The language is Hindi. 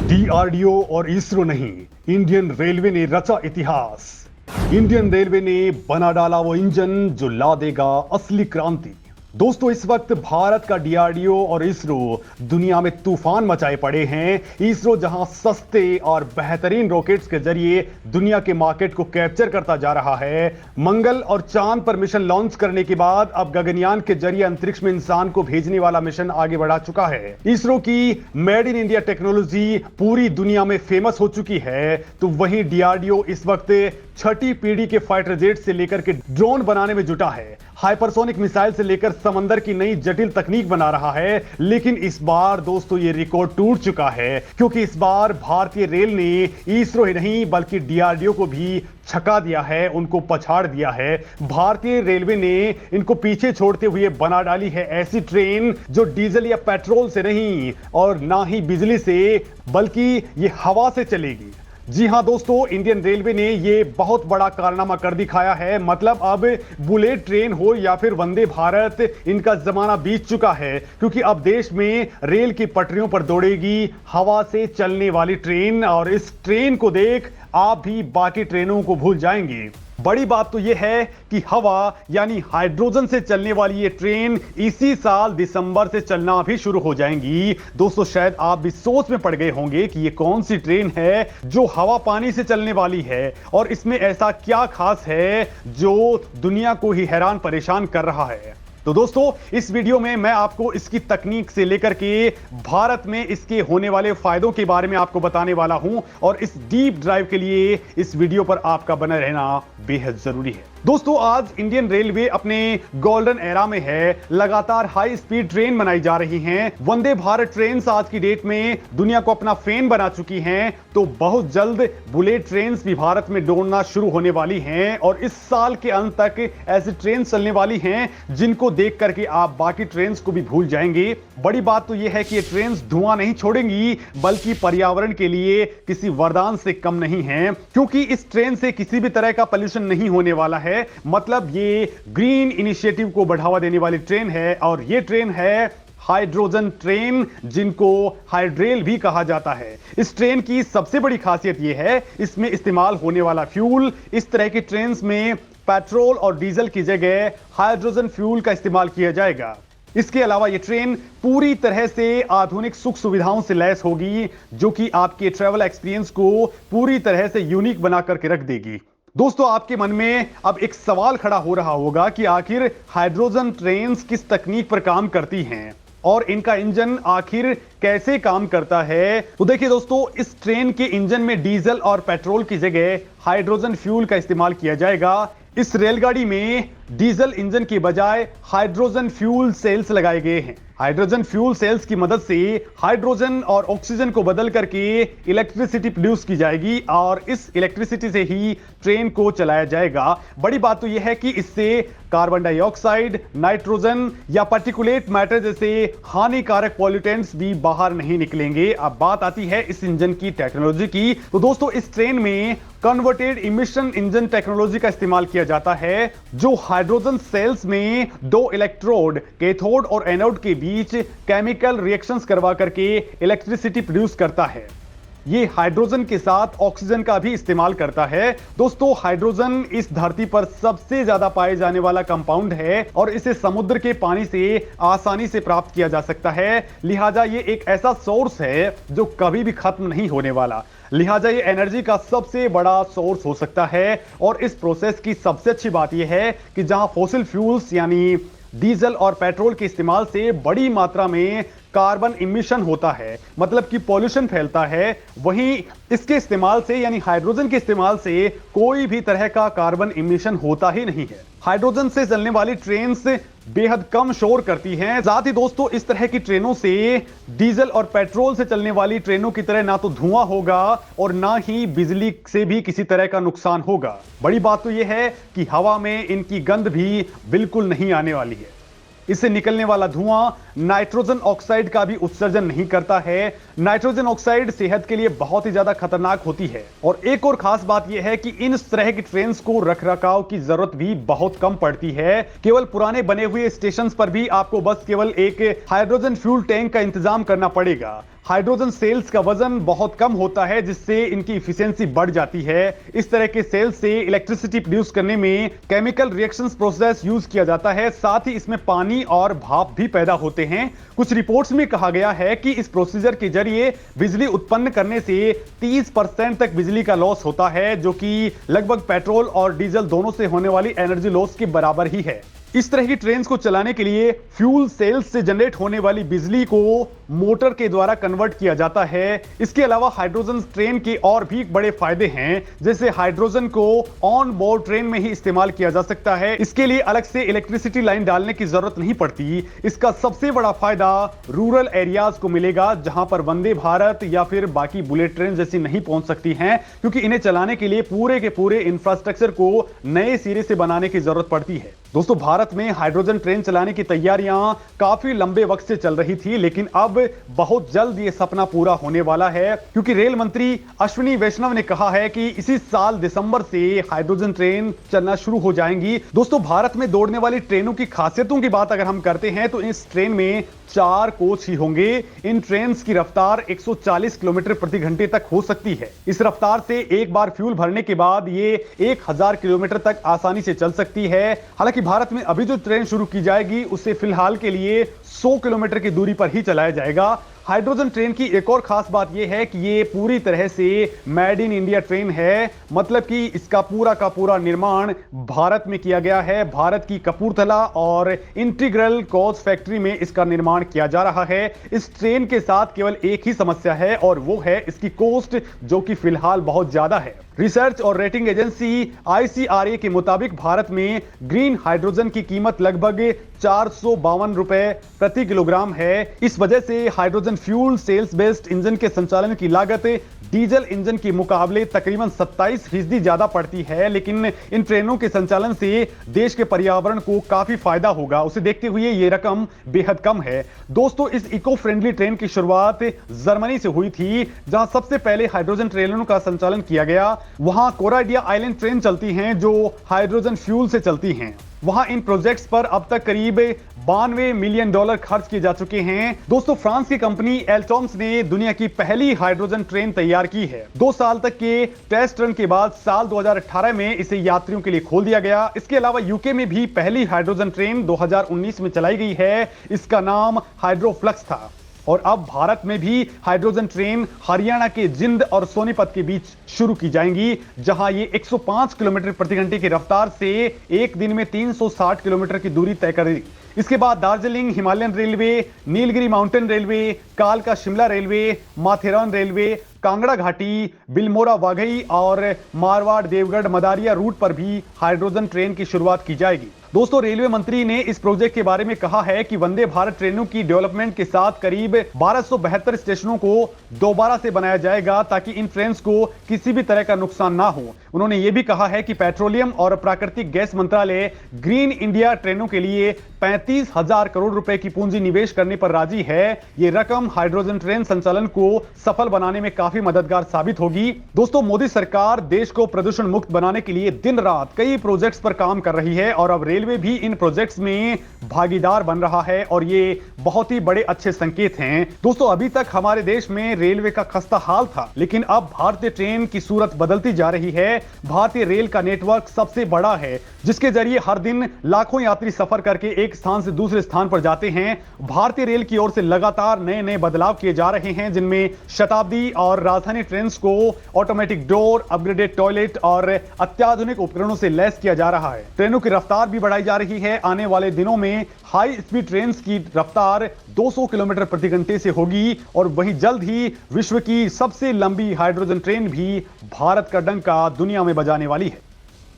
डीआरडीओ और इसरो नहीं, इंडियन रेलवे ने रचा इतिहास। इंडियन रेलवे ने बना डाला वो इंजन जो ला देगा असली क्रांति। दोस्तों, इस वक्त भारत का डीआरडीओ और इसरो दुनिया में तूफान मचाए पड़े हैं। इसरो जहां सस्ते और बेहतरीन रॉकेट्स के जरिए दुनिया के मार्केट को कैप्चर करता जा रहा है, मंगल और चांद पर मिशन लॉन्च करने के बाद अब गगनयान के जरिए अंतरिक्ष में इंसान को भेजने वाला मिशन आगे बढ़ा चुका है। इसरो की मेड इन इंडिया टेक्नोलॉजी पूरी दुनिया में फेमस हो चुकी है, तो वहीं डीआरडीओ इस वक्त छठी पीढ़ी के फाइटर जेट से लेकर के ड्रोन बनाने में जुटा है, हाइपरसोनिक मिसाइल से लेकर समंदर की नई जटिल तकनीक बना रहा है। लेकिन इस बार दोस्तों ये रिकॉर्ड टूट चुका है, क्योंकि इस बार भारतीय रेल ने इसरो ही नहीं बल्कि डीआरडीओ को भी छका दिया है, उनको पछाड़ दिया है। भारतीय रेलवे ने इनको पीछे छोड़ते हुए बना डाली है ऐसी ट्रेन जो डीजल या पेट्रोल से नहीं और ना ही बिजली से बल्कि ये हवा से चलेगी। जी हां दोस्तों, इंडियन रेलवे ने ये बहुत बड़ा कारनामा कर दिखाया है। मतलब अब बुलेट ट्रेन हो या फिर वंदे भारत, इनका जमाना बीत चुका है, क्योंकि अब देश में रेल की पटरियों पर दौड़ेगी हवा से चलने वाली ट्रेन, और इस ट्रेन को देख आप भी बाकी ट्रेनों को भूल जाएंगे। बड़ी बात तो यह है कि हवा यानी हाइड्रोजन से चलने वाली ये ट्रेन इसी साल दिसंबर से चलना भी शुरू हो जाएंगी। दोस्तों, शायद आप भी सोच में पड़ गए होंगे कि ये कौन सी ट्रेन है जो हवा पानी से चलने वाली है, और इसमें ऐसा क्या खास है जो दुनिया को ही हैरान परेशान कर रहा है। तो दोस्तों, इस वीडियो में मैं आपको इसकी तकनीक से लेकर के भारत में इसके होने वाले फायदों के बारे में आपको बताने वाला हूं, और इस डीप ड्राइव के लिए इस वीडियो पर आपका बना रहना बेहद जरूरी है। दोस्तों, आज इंडियन रेलवे अपने गोल्डन एरा में है। लगातार हाई स्पीड ट्रेन बनाई जा रही हैं। वंदे भारत ट्रेन आज की डेट में दुनिया को अपना फेम बना चुकी हैं, तो बहुत जल्द बुलेट ट्रेन भी भारत में दौड़ना शुरू होने वाली हैं, और इस साल के अंत तक ऐसी ट्रेन चलने वाली हैं जिनको देख करके आप बाकी ट्रेन को भी भूल जाएंगे। बड़ी बात तो यह है कि ये ट्रेन धुआं नहीं छोड़ेंगी, बल्कि पर्यावरण के लिए किसी वरदान से कम नहीं है, क्योंकि इस ट्रेन से किसी भी तरह का पोल्यूशन नहीं होने वाला है। मतलब ये ग्रीन इनिशिएटिव को बढ़ावा देने वाली ट्रेन है, और ये ट्रेन है हाइड्रोजन ट्रेन, जिनको हाइड्रेल भी कहा जाता है। इस ट्रेन की सबसे बड़ी खासियत यह है, इसमें इस्तेमाल होने वाला फ्यूल इस तरह की ट्रेन में पेट्रोल और डीजल की जगह हाइड्रोजन फ्यूल का इस्तेमाल किया जाएगा। इसके अलावा यह ट्रेन पूरी तरह से आधुनिक सुख सुविधाओं से लैस होगी, जो कि आपके ट्रैवल एक्सपीरियंस को पूरी तरह से यूनिक बना करके रख देगी। दोस्तों, आपके मन में अब एक सवाल खड़ा हो रहा होगा कि आखिर हाइड्रोजन ट्रेन्स किस तकनीक पर काम करती हैं और इनका इंजन आखिर कैसे काम करता है। तो देखिए दोस्तों, इस ट्रेन के इंजन में डीजल और पेट्रोल की जगह हाइड्रोजन फ्यूल का इस्तेमाल किया जाएगा। इस रेलगाड़ी में डीजल इंजन की बजाय हाइड्रोजन फ्यूल सेल्स लगाए गए हैं। हाइड्रोजन फ्यूल सेल्स की मदद से हाइड्रोजन और ऑक्सीजन को बदल करके इलेक्ट्रिसिटी प्रोड्यूस की जाएगी, और इस इलेक्ट्रिसिटी से ही ट्रेन को चलाया जाएगा। बड़ी बात तो यह है कि इससे कार्बन डाइऑक्साइड, नाइट्रोजन या पार्टिकुलेट मैटर जैसे हानिकारक पॉल्यूटेंट्स भी बाहर नहीं निकलेंगे। अब बात आती है इस इंजन की टेक्नोलॉजी की। तो दोस्तों, इस ट्रेन में कन्वर्टेड इमिशन इंजन टेक्नोलॉजी का इस्तेमाल किया जाता है, जो हाइड्रोजन सेल्स में दो इलेक्ट्रोड कैथोड और एनोड के बीच केमिकल रिएक्शंस करवा करके इलेक्ट्रिसिटी प्रोड्यूस करता है। ये हाइड्रोजन के साथ ऑक्सीजन का भी इस्तेमाल करता है। दोस्तों, हाइड्रोजन इस धरती पर सबसे ज्यादा पाए जाने वाला कंपाउंड है, और इसे समुद्र के पानी से आसानी से प्राप्त किया जा सकता है। लिहाजा ये एक ऐसा सोर्स है जो कभी भी खत्म नहीं होने वाला। लिहाजा ये एनर्जी का सबसे बड़ा सोर्स हो सकता है। और इस प्रोसेस की सबसे अच्छी बात यह है कि जहां फॉसिल फ्यूल्स यानी डीजल और पेट्रोल के इस्तेमाल से बड़ी मात्रा में कार्बन इमिशन होता है, मतलब कि पॉल्यूशन फैलता है, वहीं इसके इस्तेमाल से यानी हाइड्रोजन के इस्तेमाल से कोई भी तरह का कार्बन इमिशन होता ही नहीं है। हाइड्रोजन से चलने वाली ट्रेन से बेहद कम शोर करती हैं। साथ ही दोस्तों, इस तरह की ट्रेनों से डीजल और पेट्रोल से चलने वाली ट्रेनों की तरह ना तो धुआं होगा और ना ही बिजली से भी किसी तरह का नुकसान होगा। बड़ी बात तो यह है कि हवा में इनकी गंध भी बिल्कुल नहीं आने वाली है। इससे निकलने वाला धुआं नाइट्रोजन ऑक्साइड का भी उत्सर्जन नहीं करता है। नाइट्रोजन ऑक्साइड सेहत के लिए बहुत ही ज्यादा खतरनाक होती है। और एक और खास बात यह है कि इन तरह की ट्रेन्स को रखरखाव की जरूरत भी बहुत कम पड़ती है। केवल पुराने बने हुए स्टेशन पर भी आपको बस केवल एक हाइड्रोजन फ्यूल टैंक का इंतजाम करना पड़ेगा। हाइड्रोजन सेल्स का वजन बहुत कम होता है, जिससे इनकी इफिशियंसी बढ़ जाती है। इस तरह के सेल्स से इलेक्ट्रिसिटी प्रोड्यूस करने में केमिकल रिएक्शंस प्रोसेस यूज किया जाता है। साथ ही इसमें पानी और भाप भी पैदा होते हैं। कुछ रिपोर्ट्स में कहा गया है कि इस प्रोसीजर के जरिए बिजली उत्पन्न करने से 30% तक बिजली का लॉस होता है, जो कि लगभग पेट्रोल और डीजल दोनों से होने वाली एनर्जी लॉस के बराबर ही है। इस तरह की ट्रेन्स को चलाने के लिए फ्यूल सेल्स से जनरेट होने वाली बिजली को मोटर के द्वारा कन्वर्ट किया जाता है। इसके अलावा हाइड्रोजन ट्रेन के और भी बड़े फायदे हैं, जैसे हाइड्रोजन को ऑन बोर्ड ट्रेन में ही इस्तेमाल किया जा सकता है। इसके लिए अलग से इलेक्ट्रिसिटी लाइन डालने की जरूरत नहीं पड़ती। इसका सबसे बड़ा फायदा रूरल एरियाज को मिलेगा, जहां पर वंदे भारत या फिर बाकी बुलेट ट्रेन जैसी नहीं पहुंच सकती हैं, क्योंकि इन्हें चलाने के लिए पूरे के पूरे इंफ्रास्ट्रक्चर को नए सिरे से बनाने की जरूरत पड़ती है। दोस्तों, भारत में हाइड्रोजन ट्रेन चलाने की तैयारियां काफी लंबे वक्त से चल रही थी, लेकिन अब बहुत जल्द यह सपना पूरा होने वाला है, क्योंकि रेल मंत्री अश्विनी वैष्णव ने कहा है कि इसी साल दिसंबर से हाइड्रोजन ट्रेन चलना शुरू हो जाएंगी। दोस्तों, भारत में दौड़ने वाली ट्रेनों की खासियतों की बात अगर हम करते हैं तो इस ट्रेन में 4 कोच ही होंगे। इन ट्रेन्स की रफ्तार 140 किलोमीटर प्रति घंटे तक हो सकती है। इस रफ्तार से एक बार फ्यूल भरने के बाद ये 1000 किलोमीटर तक आसानी से चल सकती है। हालांकि भारत में अभी जो ट्रेन शुरू की जाएगी उसे फिलहाल के लिए 100 किलोमीटर की दूरी पर ही चलाया जाएगा। हाइड्रोजन ट्रेन की एक और खास बात यह है कि ये पूरी तरह से मेड इन इंडिया ट्रेन है, मतलब कि इसका पूरा का पूरा निर्माण भारत में किया गया है। भारत की कपूरथला और इंटीग्रल कोच फैक्ट्री में इसका निर्माण किया जा रहा है। इस ट्रेन के साथ केवल एक ही समस्या है और वो है इसकी कॉस्ट, जो कि फिलहाल बहुत ज्यादा है। रिसर्च और रेटिंग एजेंसी ICRA के मुताबिक भारत में ग्रीन हाइड्रोजन की कीमत लगभग 452 रुपए प्रति किलोग्राम है। इस वजह से hydrogen fuel cells based engine के संचालन की लागत डीजल इंजन के मुकाबले तकरीबन 27% ज्यादा पड़ती है, लेकिन इन ट्रेनों के संचालन से देश के पर्यावरण को काफी फायदा होगा। उसे देखते हुए यह रकम बेहद कम है। दोस्तों, इस इको फ्रेंडली ट्रेन की शुरुआत जर्मनी से हुई थी, जहां सबसे पहले हाइड्रोजन ट्रेनों का संचालन किया गया। वहां कोराडिया आइलैंड ट्रेन चलती हैं, जो हाइड्रोजन फ्यूल से चलती हैं। वहां इन प्रोजेक्ट्स पर अब तक करीब $92 मिलियन खर्च किए जा चुके हैं। दोस्तों, फ्रांस की कंपनी एल्टॉम्स ने दुनिया की पहली हाइड्रोजन ट्रेन तैयार की है। 2 साल तक के टेस्ट रन के बाद साल 2018 में इसे यात्रियों के लिए खोल दिया गया। इसके अलावा यूके में भी पहली हाइड्रोजन ट्रेन 2019 में चलाई गई है। इसका नाम हाइड्रोफ्लक्स था। और अब भारत में भी हाइड्रोजन ट्रेन हरियाणा के जिंद और सोनीपत के बीच शुरू की जाएंगी, जहां ये 105 किलोमीटर प्रति घंटे की रफ्तार से एक दिन में 360 किलोमीटर की दूरी तय करेगी। इसके बाद Darjeeling Himalayan railway, Nilgiri mountain railway, कालका शिमला रेलवे, माथेरान रेलवे, कांगड़ा घाटी, बिलमोरा वाघई और मारवाड़ देवगढ़ मदारिया रूट पर भी हाइड्रोजन ट्रेन की शुरुआत की जाएगी। दोस्तों, रेलवे मंत्री ने इस प्रोजेक्ट के बारे में कहा है कि वंदे भारत ट्रेनों की डेवलपमेंट के साथ करीब 1272 स्टेशनों को दोबारा से बनाया जाएगा, ताकि इन ट्रेन्स को किसी भी तरह का नुकसान ना हो। उन्होंने यह भी कहा है कि पेट्रोलियम और प्राकृतिक गैस मंत्रालय ग्रीन इंडिया ट्रेनों के लिए 35,000 करोड़ रुपए की पूंजी निवेश करने पर राजी है। यह रकम हाइड्रोजन ट्रेन संचालन को सफल बनाने में काफी मददगार साबित होगी। दोस्तों, मोदी सरकार देश को प्रदूषण मुक्त बनाने के लिए दिन रात कई प्रोजेक्ट्स पर काम कर रही है और अब रेलवे भी इन प्रोजेक्ट्स में भागीदार बन रहा है, और ये बहुत ही बड़े अच्छे संकेत हैं। दोस्तों, अभी तक हमारे देश में रेलवे का खस्ता हाल था, लेकिन अब भारतीय ट्रेन की सूरत बदलती जा रही है। भारतीय रेल का नेटवर्क सबसे बड़ा है, जिसके जरिए हर दिन लाखों यात्री सफर करके एक स्थान से दूसरे स्थान पर जाते हैं। भारतीय रेल की ओर से लगातार नए नए बदलाव किए जा रहे हैं, जिनमें शताब्दी और राजधानी ट्रेन को ऑटोमेटिक डोर, अपग्रेडेड टॉयलेट और अत्याधुनिक उपकरणों से लैस किया जा रहा है। ट्रेनों की रफ्तार भी बढ़ाई जा रही है। आने वाले दिनों में हाई स्पीड ट्रेन की रफ्तार 200 किलोमीटर प्रति घंटे से होगी, और वहीं जल्द ही विश्व की सबसे लंबी हाइड्रोजन ट्रेन भी भारत का डंका दुनिया में बजाने वाली है।